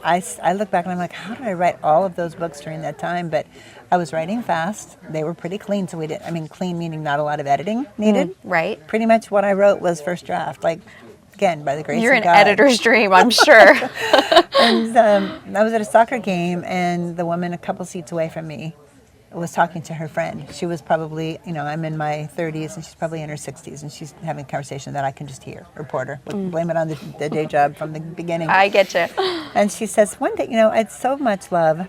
I look back and I'm like, how did I write all of those books during that time? But I was writing fast. They were pretty clean, so clean meaning not a lot of editing needed. Right. Pretty much what I wrote was first draft. Again, by the grace of God. You're an editor's dream, I'm sure. And I was at a soccer game, and the woman a couple seats away from me was talking to her friend. She was probably, I'm in my 30s, and she's probably in her 60s, and she's having a conversation that I can just hear. Reporter, blame it on the day job from the beginning. I get you. And she says, one day, I had so much love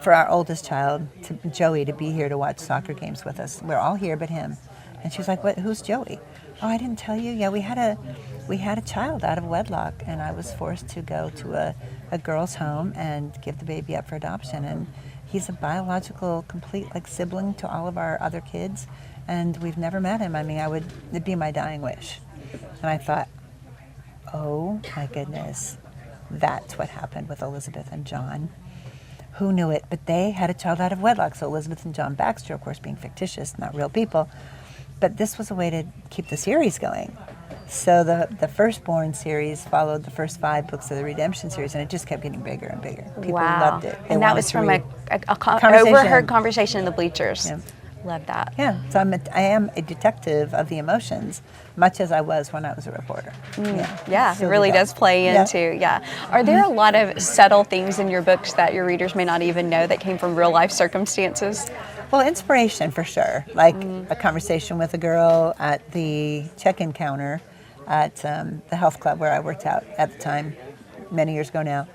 for our oldest child, Joey, to be here to watch soccer games with us. We're all here but him. And she was like, who's Joey? Oh, I didn't tell you. Yeah, we had a child out of wedlock, and I was forced to go to a girl's home and give the baby up for adoption. And he's a biological, complete sibling to all of our other kids, and we've never met him. I mean, it'd be my dying wish. And I thought, oh my goodness, that's what happened with Elizabeth and John. Who knew it? But they had a child out of wedlock. So Elizabeth and John Baxter, of course, being fictitious, not real people. But this was a way to keep the series going. So the Firstborn series followed the first 5 books of the Redemption series, and it just kept getting bigger and bigger. People loved it. And that was from a overheard conversation in the bleachers. Yeah. Love that. Yeah, so I am a detective of the emotions, much as I was when I was a reporter. Yeah, it really does play into, Are there a lot of subtle things in your books that your readers may not even know that came from real life circumstances? Well, inspiration for sure. Like a conversation with a girl at the check-in counter at the health club where I worked out at the time, many years ago now.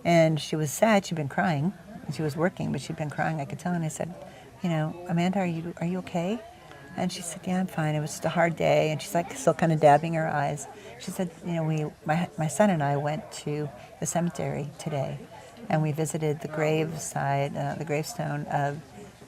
And she was sad. She'd been crying. And she was working, but she'd been crying. I could tell. And I said, Amanda, are you okay? And she said, yeah, I'm fine. It was just a hard day. And she's like still kind of dabbing her eyes. She said, my son and I went to the cemetery today, and we visited the graveside, the gravestone of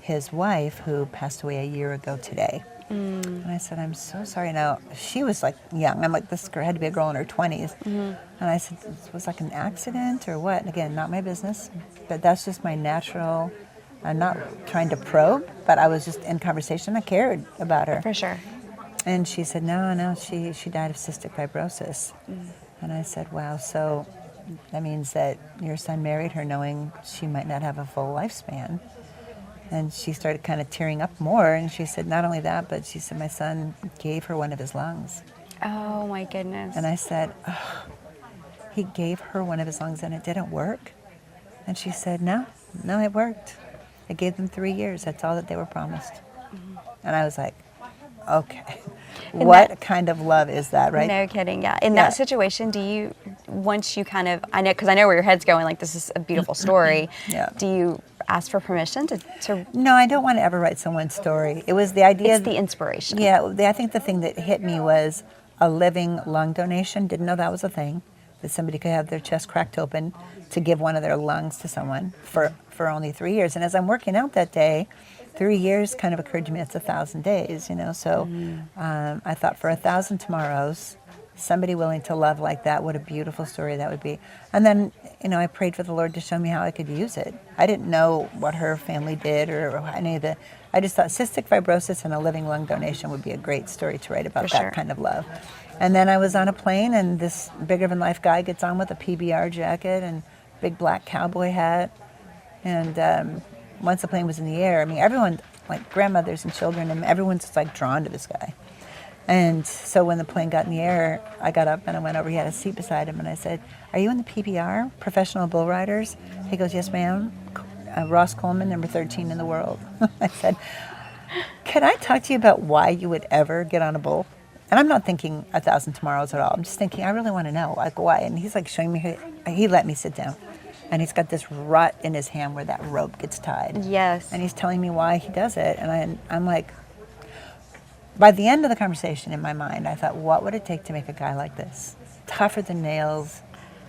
his wife who passed away a year ago today. And I said, I'm so sorry. Now, she was like young. I'm like, this girl had to be a girl in her 20s. And I said, this was like an accident or what? And again, not my business, but that's just my natural. I'm not trying to probe, but I was just in conversation. I cared about her. For sure. And she said, no, she died of cystic fibrosis. And I said, wow, so that means that your son married her knowing she might not have a full lifespan. And she started kind of tearing up more, and she said, not only that, but she said, my son gave her one of his lungs. Oh, my goodness. And I said, oh, he gave her one of his lungs and it didn't work? And she said, no, it worked. I gave them 3 years. That's all that they were promised. And I was like, okay. What kind of love is that, right? No kidding, yeah. In that situation, do you, once you kind of, I know, because I know where your head's going, like this is a beautiful story. Do you ask for permission to? No, I don't want to ever write someone's story. It was the idea. It's the inspiration. Yeah, I think the thing that hit me was a living lung donation. Didn't know that was a thing, that somebody could have their chest cracked open to give one of their lungs to someone for only 3 years. And as I'm working out that day, 3 years kind of occurred to me, it's 1,000 days, So I thought for 1,000 tomorrows, somebody willing to love like that, what a beautiful story that would be. And then, I prayed for the Lord to show me how I could use it. I didn't know what her family did or any of the, I just thought cystic fibrosis and a living lung donation would be a great story to write about that kind of love. And then I was on a plane, and this bigger-than-life guy gets on with a PBR jacket and big black cowboy hat. And once the plane was in the air, I mean, everyone, like grandmothers and children, and everyone's just like drawn to this guy. And so when the plane got in the air, I got up and I went over. He had a seat beside him, and I said, "Are you in the PBR, Professional Bull Riders?" He goes, "Yes, ma'am. Ross Coleman, number 13 in the world." I said, "Can I talk to you about why you would ever get on a bull?" And I'm not thinking 1,000 tomorrows at all. I'm just thinking, I really want to know, like, why. And he's like showing me, he let me sit down. And he's got this rut in his hand where that rope gets tied. Yes. And he's telling me why he does it. And I'm like, by the end of the conversation in my mind, I thought, what would it take to make a guy like this? Tougher than nails.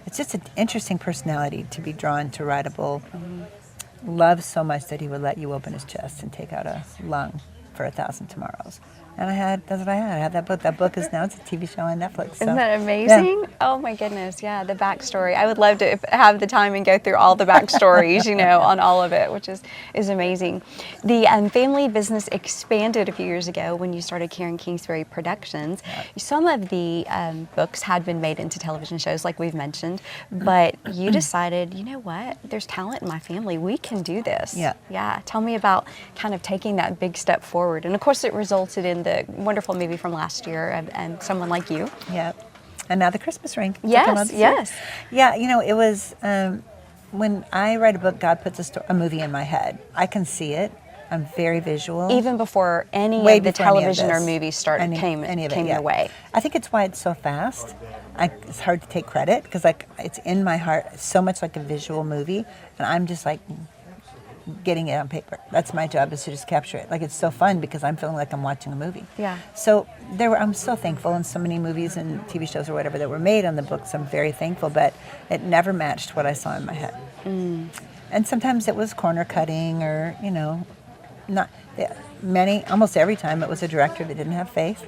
It's just an interesting personality to be drawn to ride a bull. Loves so much that he would let you open his chest and take out a lung for 1,000 tomorrows. And that's what I had. I had that book. That book is now, it's a TV show on Netflix. So. Isn't that amazing? Yeah. Oh my goodness, yeah, the backstory. I would love to have the time and go through all the backstories, on all of it, which is amazing. The family business expanded a few years ago when you started Karen Kingsbury Productions. Yeah. Some of the books had been made into television shows, like we've mentioned, but you decided, you know what, there's talent in my family. We can do this. Yeah. Yeah. Tell me about kind of taking that big step forward. And of course, it resulted in the wonderful movie from last year, and Someone Like You. Yeah. And now The Christmas Ring. Yes, yes. Yeah, it was, when I write a book, God puts a movie in my head. I can see it. I'm very visual. Even before any of the television or movies came your way. I think it's why it's so fast. It's hard to take credit, because it's in my heart so much like a visual movie, and I'm just like getting it on paper. That's my job, is to just capture it. Like, it's so fun because I'm feeling like I'm watching a movie. Yeah. So I'm so thankful, in so many movies and TV shows or whatever that were made on the books. I'm very thankful, but it never matched what I saw in my head. And sometimes it was corner cutting or, not almost every time it was a director that didn't have faith.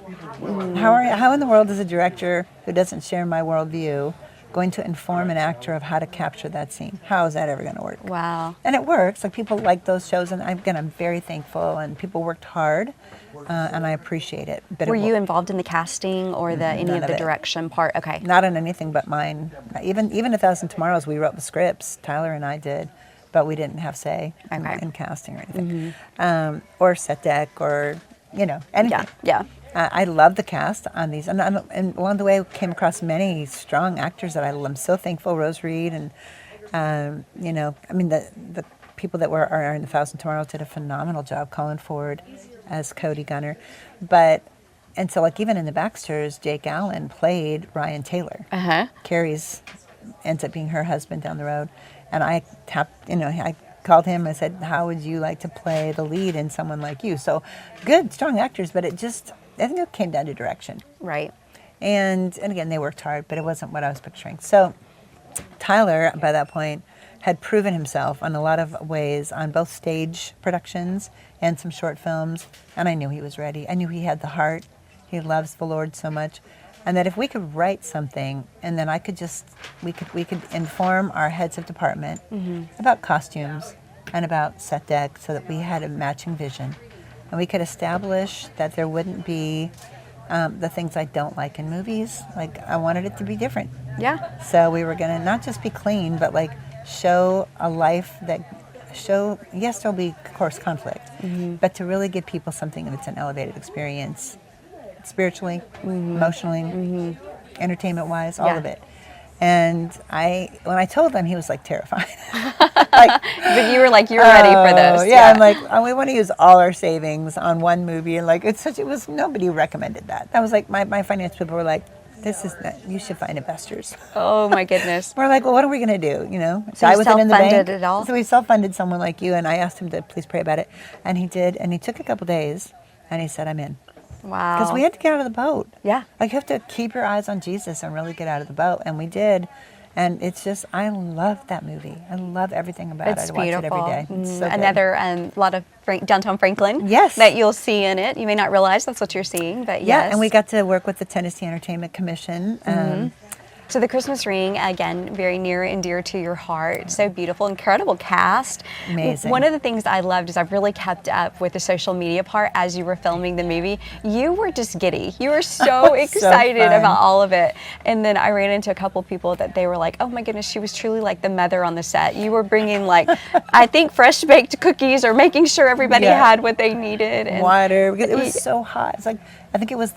How in the world is a director who doesn't share my worldview going to inform an actor of how to capture that scene? How is that ever going to work? Wow. And it works. Like, people like those shows, and I'm very thankful, and people worked hard, and I appreciate it. But Were you involved in the casting or any of the direction part? Okay. Not in anything but mine. Even 1,000 Tomorrows, we wrote the scripts. Tyler and I did, but we didn't have say in casting or anything, or set deck, or anything. Yeah. I love the cast on these, and along the way, I came across many strong actors that I'm so thankful. Rose Reed, and the people that are in 1,000 Tomorrows did a phenomenal job. Colin Ford as Cody Gunner, and so, like, even in the Baxters, Jake Allen played Ryan Taylor. Carrie's ends up being her husband down the road, and I called him. I said, "How would you like to play the lead in someone like you?" So, good, strong actors, but I think it came down to direction. Right. And again, they worked hard, but it wasn't what I was picturing. So, Tyler, by that point, had proven himself in a lot of ways on both stage productions and some short films, and I knew he was ready. I knew he had the heart. He loves the Lord so much. And that if we could write something, and then we could inform our heads of department about costumes and about set deck, so that we had a matching vision, and we could establish that there wouldn't be the things I don't like in movies. Like, I wanted it to be different. Yeah. So we were going to not just be clean, but like show a life yes, there'll be, of course, conflict, but to really give people something that's an elevated experience, spiritually, emotionally, entertainment-wise, all of it. And when I told him, he was like terrified. But you were like, you're ready for this. Yeah, I'm like, we want to use all our savings on one movie, and like, nobody recommended that. That was like, my finance people were like, you should find investors. Oh my goodness. We're like, well, what are we going to do? So you self-funded it all? So we self-funded someone like you, and I asked him to please pray about it, and he did, and he took a couple days, and he said, I'm in. Wow. Because we had to get out of the boat. Yeah. Like, you have to keep your eyes on Jesus and really get out of the boat, and we did. And it's just, I love that movie. I love everything about it. I watch it every day. It's so good. Another lot of downtown Franklin. Yes. That you'll see in it. You may not realize that's what you're seeing, but yes. Yeah, and we got to work with the Tennessee Entertainment Commission. So the Christmas Ring, again, very near and dear to your heart. So beautiful, incredible cast. Amazing. One of the things I loved is I've really kept up with the social media part as you were filming the movie. You were just giddy. You were so excited about all of it. And then I ran into a couple people that they were like, oh my goodness, she was truly like the mother on the set. You were bringing like, I think fresh baked cookies or making sure everybody had what they needed. And water, because it was so hot. It's like, I think it was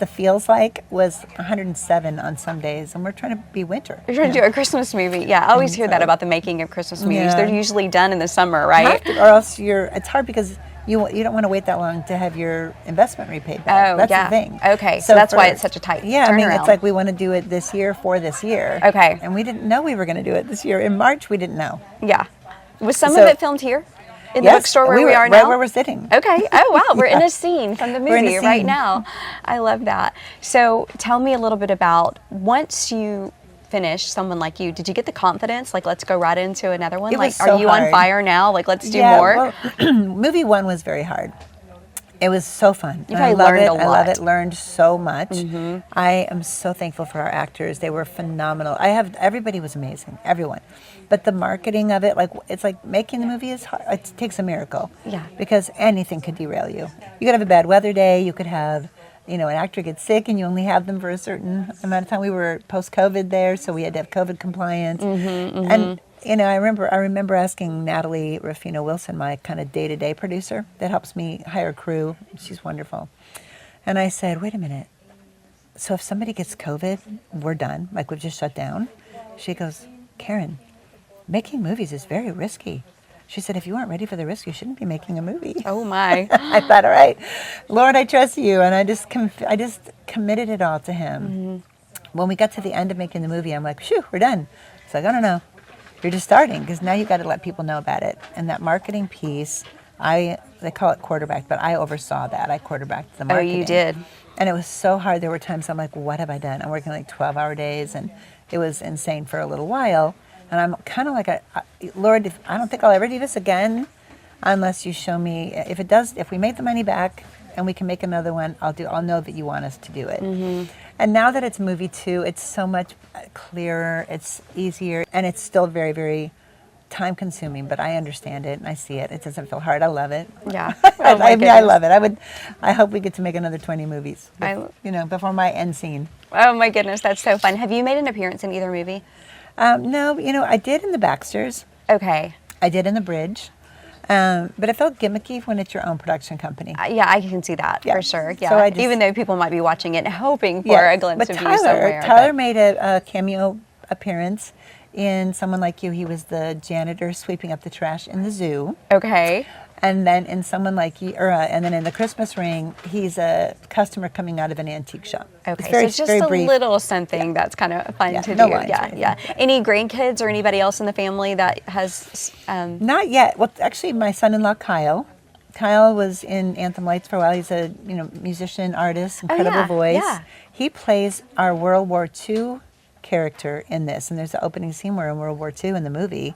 was 107 on some days, and we're trying to be winter. You're trying to do a Christmas movie. Yeah, I always hear that about the making of Christmas movies. They're usually done in the summer, right? Or else it's hard because you don't want to wait that long to have your investment repaid back. That's the thing. Okay, so that's why it's such a tight turnaround. I mean, it's like we want to do it this year for this year. Okay. And we didn't know we were going to do it this year. In March, we didn't know. Yeah. Was some of it filmed here? In the bookstore where we are now? Right where we're sitting. Okay. Oh, wow. We're in a scene from the movie right now. I love that. So tell me a little bit about, once you finished Someone Like You, did you get the confidence? Like, let's go right into another one? Like, are you on fire now? Like, let's do more? Well, movie one was very hard. It was so fun. You probably learned a lot. I love it. Learned so much. I am so thankful for our actors. They were phenomenal. Everybody was amazing. Everyone. But the marketing of it, it's like making the movie is hard. It takes a miracle. Yeah. Because anything could derail you. You could have a bad weather day. You could have, an actor get sick and you only have them for a certain amount of time. We were post-COVID there, so we had to have COVID compliance. And I remember asking Natalie Ruffino Wilson, my kind of day-to-day producer that helps me hire crew. She's wonderful. And I said, wait a minute. So if somebody gets COVID, we're done. Like, we've just shut down. She goes, Karen, making movies is very risky. She said, if you aren't ready for the risk, you shouldn't be making a movie. Oh, my. I thought, all right, Lord, I trust you. And I just committed it all to him. When we got to the end of making the movie, I'm like, phew, we're done. It's like, I don't know. You're just starting, because now you've got to let people know about it. And that marketing piece, they call it quarterback, but I oversaw that. I quarterbacked the marketing. Oh, you did. And it was so hard. There were times I'm like, what have I done? I'm working like 12-hour days, and it was insane for a little while. And I'm kind of like, Lord, I don't think I'll ever do this again. unless you show me if we make the money back and we can make another one, I'll know that you want us to do it. And now that it's movie 2, it's so much clearer, it's easier, and it's still very, very time consuming, but I understand it and I see it. It doesn't feel hard. I love it. Yeah. I love it. I hope we get to make another 20 movies, before my end scene. Oh my goodness, that's so fun. Have you made an appearance in either movie? No, I did in the Baxters. Okay. I did in the Bridge. But it felt gimmicky when it's your own production company. Yeah, I can see that for sure. Yeah, So even though people might be watching it and hoping for a glimpse of you somewhere. Tyler made a cameo appearance in Someone Like You. He was the janitor sweeping up the trash in the zoo. Okay. And then in Someone Like You, and then in The Christmas Ring, he's a customer coming out of an antique shop. Okay, so it's just a little something that's kind of fun to do. Yeah. Any grandkids or anybody else in the family that has? Not yet. Well, actually, my son-in-law Kyle. Kyle was in Anthem Lights for a while. He's a musician, artist, incredible voice. Yeah. He plays our World War II character in this, and there's an opening scene where in World War II in the movie.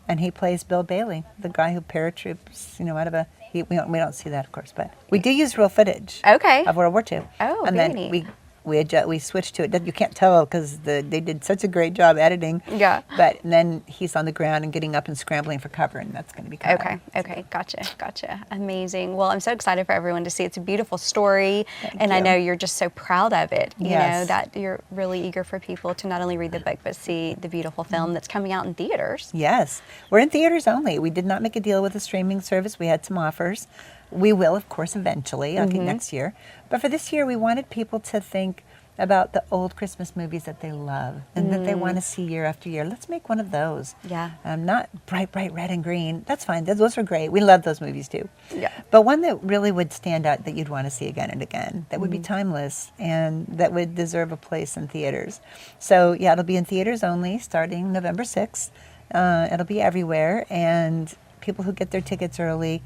And he plays Bill Bailey, the guy who paratroops, out of a. We don't see that, of course, but we do use real footage. Okay. Of World War II. Oh, and very then neat. we switched to it. You can't tell because they did such a great job editing. Yeah. But then he's on the ground and getting up and scrambling for cover, and that's going to be Kyle. Okay. Gotcha. Amazing. Well, I'm so excited for everyone to see. It's a beautiful story, and you. I know you're just so proud of it. You Yes. know that you're really eager for people to not only read the book but see the beautiful film that's coming out in theaters. Yes. We're in theaters only. We did not make a deal with a streaming service. We had some offers. We will, of course, eventually, next year. But for this year, we wanted people to think about the old Christmas movies that they love and that they want to see year after year. Let's make one of those. Yeah. Not bright red and green. That's fine. Those are great. We love those movies too. Yeah. But one that really would stand out that you'd want to see again and again, that would be timeless and that would deserve a place in theaters. So, yeah, it'll be in theaters only starting November 6th. It'll be everywhere. And people who get their tickets early,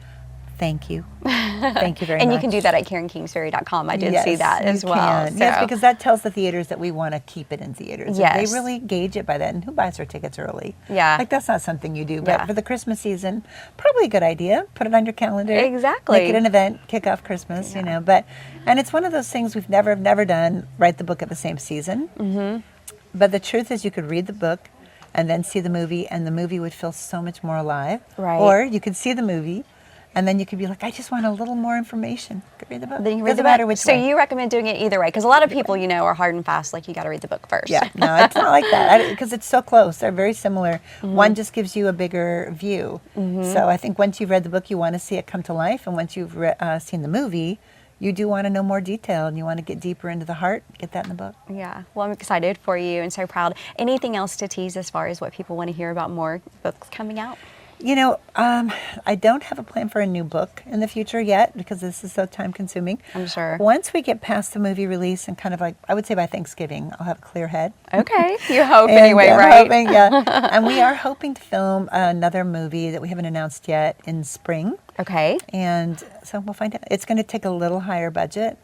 thank you. Thank you very much. And you can do that at KarenKingsbury.com. I did see that as well. So. Yes, because that tells the theaters that we want to keep it in theaters. Yes. They really gauge it by that. And who buys their tickets early? Yeah. Like, that's not something you do. But for the Christmas season, probably a good idea. Put it on your calendar. Exactly. Make it an event. Kick off Christmas, And it's one of those things we've never done, write the book at the same season. Mm-hmm. But the truth is you could read the book and then see the movie, and the movie would feel so much more alive. Right. Or you could see the movie, and then you could be like, I just want a little more information. You could read the book. Then you read Doesn't the matter book. which So way. you recommend doing it either way? Because a lot of people, are hard and fast, like you got to read the book first. Yeah, no, it's not like that because it's so close. They're very similar. One just gives you a bigger view. So I think once you've read the book, you want to see it come to life. And once you've seen the movie, you do want to know more detail and you want to get deeper into the heart. Get that in the book. Yeah. Well, I'm excited for you and so proud. Anything else to tease as far as what people want to hear about more books coming out? I don't have a plan for a new book in the future yet because this is so time consuming. I'm sure. Once we get past the movie release and kind of like, I would say by Thanksgiving, I'll have a clear head. Okay. You hope And, anyway, I'm right? hoping, yeah. And we are hoping to film another movie that we haven't announced yet in spring. Okay. And so we'll find out. It's going to take a little higher budget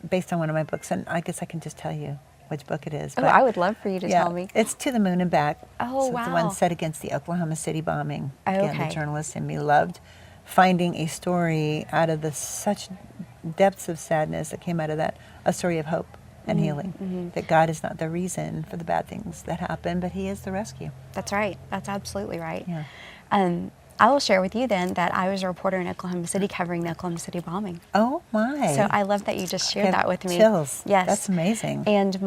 based on one of my books. And I guess I can just tell you which book it is. Oh, I would love for you to tell me. It's To the Moon and Back. Oh, so wow. It's the one set against the Oklahoma City bombing. Again, Okay. the journalist in me loved finding a story out of such depths of sadness that came out of that, a story of hope and healing. That God is not the reason for the bad things that happen, but He is the rescue. That's right. That's absolutely right. Yeah. I will share with you then that I was a reporter in Oklahoma City covering the Oklahoma City bombing. Oh, my. So I love that you just shared I have that with me. chills. Yes. That's amazing. And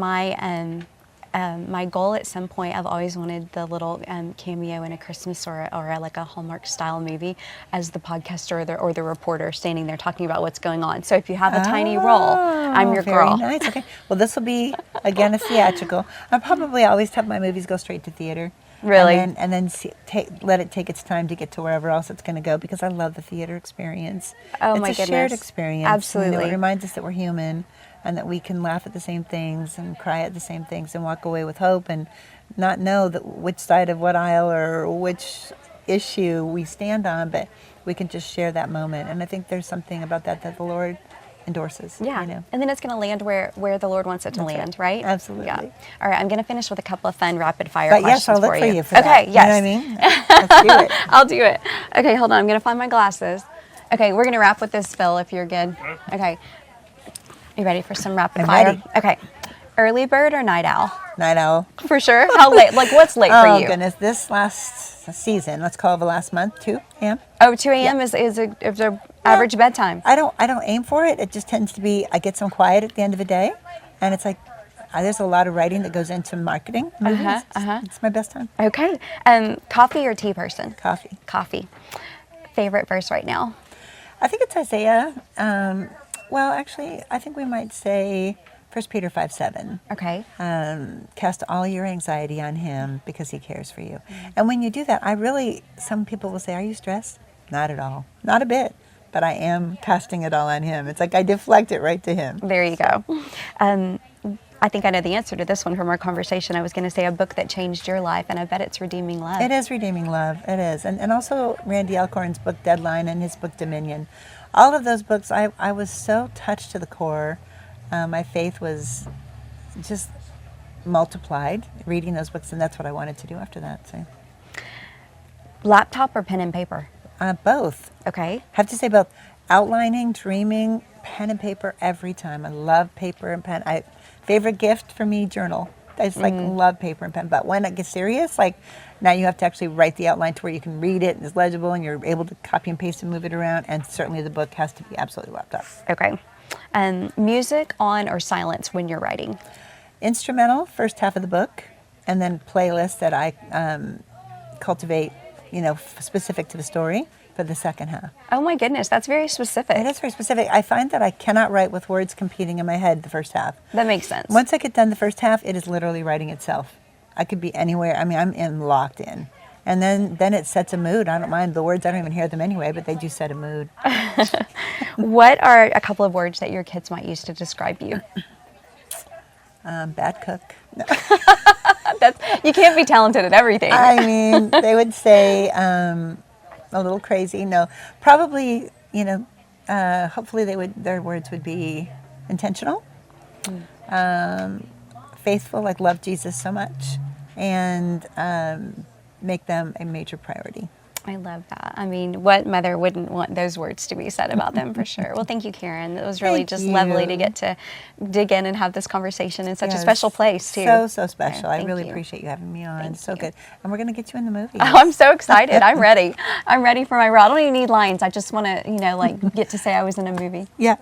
my goal at some point, I've always wanted the little cameo in a Christmas or like a Hallmark style movie as the podcaster or the reporter standing there talking about what's going on. So if you have a tiny role, I'm your girl. Very nice. Okay. Well, this will be, again, a theatrical. I probably always have my movies go straight to theater. Really? And then let it take its time to get to wherever else it's going to go because I love the theater experience. Oh, my It's a goodness. shared experience. Absolutely. It reminds us that we're human and that we can laugh at the same things and cry at the same things and walk away with hope and not know which side of what aisle or which issue we stand on, but we can just share that moment. And I think there's something about that the Lord endorses. Yeah, You know? and then it's going to land where the Lord wants it to land, right? Absolutely. Yeah. All right, I'm going to finish with a couple of fun rapid fire But questions yes, I'll look for for you. you for that. Okay, yes. You know what I mean? Let's do it. I'll do it. Okay, hold on. I'm going to find my glasses. Okay, we're going to wrap with this, Phil, if you're good. Okay. You ready for some rapid I'm fire? ready. Okay. Early bird or night owl? Night owl. For sure. How late? Like, what's late for Oh, you? goodness. This last season, let's call it the last month, 2 a.m. Oh, 2 a.m. is a average bedtime. I don't aim for it. It just tends to be, I get some quiet at the end of the day. And it's like, there's a lot of writing that goes into marketing movies. It's my best time. Okay. Coffee or tea person? Coffee. Coffee. Favorite verse right now? I think it's Isaiah. Well, actually, I think we might say 1 Peter 5:7. Okay. Cast all your anxiety on him because he cares for you. And when you do that, some people will say, are you stressed? Not at all. Not a bit. But I am casting it all on him. It's like I deflect it right to him. There you go. I think I know the answer to this one from our conversation. I was going to say a book that changed your life, and I bet it's Redeeming Love. It is Redeeming Love. It is. And also Randy Alcorn's book Deadline and his book Dominion. All of those books, I was so touched to the core. My faith was just multiplied reading those books, and that's what I wanted to do after that. So, Laptop or pen and paper? both. Okay. Have to say both. Outlining, dreaming, pen and paper every time. I love paper and pen. Favorite gift for me, journal. I just love paper and pen. But when it gets serious, like now you have to actually write the outline to where you can read it and it's legible and you're able to copy and paste and move it around. And certainly the book has to be absolutely laptop. Okay. Music on or silence when you're writing? Instrumental, first half of the book, and then playlists that I cultivate, specific to the story for the second half. Oh my goodness, that's very specific. It is very specific. I find that I cannot write with words competing in my head the first half. That makes sense. Once I get done the first half, it is literally writing itself. I could be anywhere. I mean, I'm locked in. And then it sets a mood. I don't mind the words. I don't even hear them anyway, but they do set a mood. What are a couple of words that your kids might use to describe you? Bad cook. No. You can't be talented at everything. I mean, they would say a little crazy. No, probably, hopefully their words would be intentional, faithful, like love Jesus so much, and make them a major priority. I love that. I mean, what mother wouldn't want those words to be said about them, for sure. Well, thank you, Karen. It was really Thank just you. lovely to get to dig in and have this conversation in such a Yes. special place, too. So special. Yeah, I thank really you. appreciate you having me on. Thank So you. good. And we're going to get you in the movie. Oh, I'm so excited. I'm ready. I'm ready for my role. I don't even need lines. I just want to, get to say I was in a movie. Yeah.